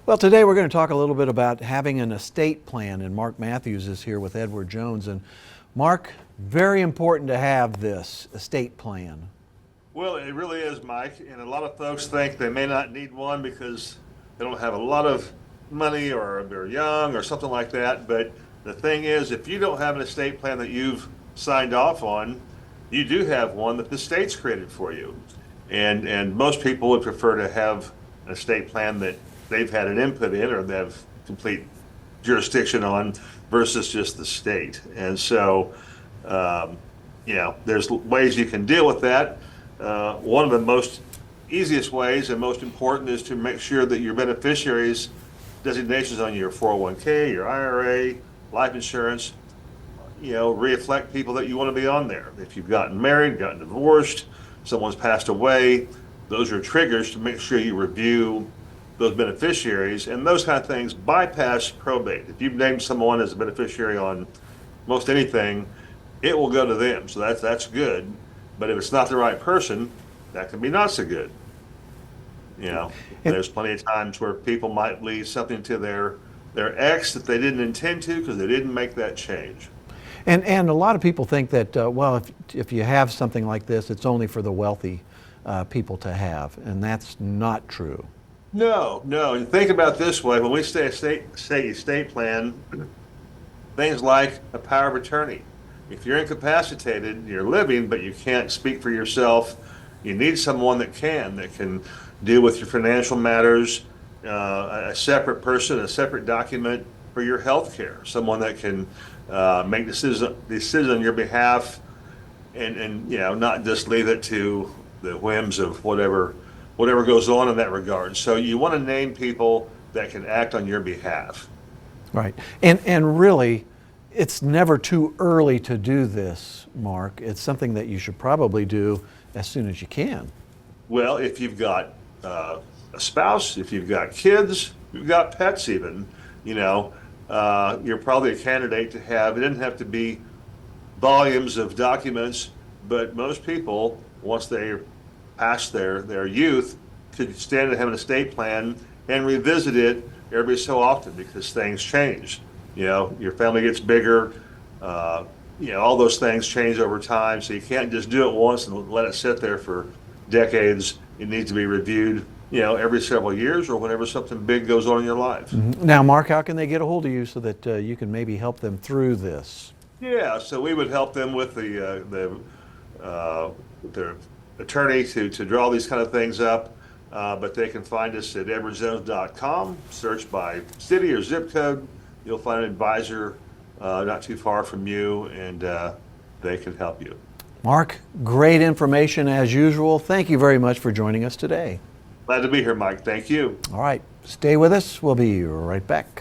Well, today we're going to talk a little bit about having an estate plan, and Mark Matthews is here with Edward Jones. And Mark, very important to have this estate plan. Well, it really is, Mike. And a lot of folks think they may not need one because they don't have a lot of money or they're young or something like that. But the thing is, if you don't have an estate plan that you've signed off on, you do have one that the state's created for you. And most people would prefer to have an estate plan that they've had an input in or they have complete jurisdiction on versus just the state. And so, there's ways you can deal with that. One of the most easiest ways and most important is to make sure that your beneficiaries' designations on your 401k, your IRA, life insurance, reflect people that you want to be on there. If you've gotten married, gotten divorced, someone's passed away, those are triggers to make sure you review those beneficiaries, and those kind of things bypass probate. If you've named someone as a beneficiary on most anything, it will go to them. So that's good. But if it's not the right person, that can be not so good. There's plenty of times where people might leave something to their ex that they didn't intend to because they didn't make that change. And a lot of people think that, if you have something like this, it's only for the wealthy people to have, and that's not true. No. And think about it this way: when we say estate plan, things like a power of attorney. If you're incapacitated, you're living, but you can't speak for yourself, you need someone that can deal with your financial matters, a separate person, a separate document for your health care, someone that can make decisions on your behalf and not just leave it to the whims of whatever goes on in that regard. So you want to name people that can act on your behalf. Right. And really, it's never too early to do this, Mark. It's something that you should probably do as soon as you can. Well, if you've got a spouse, if you've got kids, you've got pets even, you're probably a candidate to have. It doesn't have to be volumes of documents, but most people, once they're past their youth, could stand to have an estate plan and revisit it every so often because things change. Your family gets bigger, all those things change over time, so you can't just do it once and let it sit there for decades. It needs to be reviewed, every several years or whenever something big goes on in your life. Mm-hmm. Now, Mark, how can they get a hold of you so that you can maybe help them through this? Yeah, so we would help them with their attorney to draw these kind of things up, but they can find us at edwardjones.com, search by city or zip code. You'll find an advisor not too far from you, and they can help you. Mark, great information as usual. Thank you very much for joining us today. Glad to be here, Mike. Thank you. All right, stay with us. We'll be right back.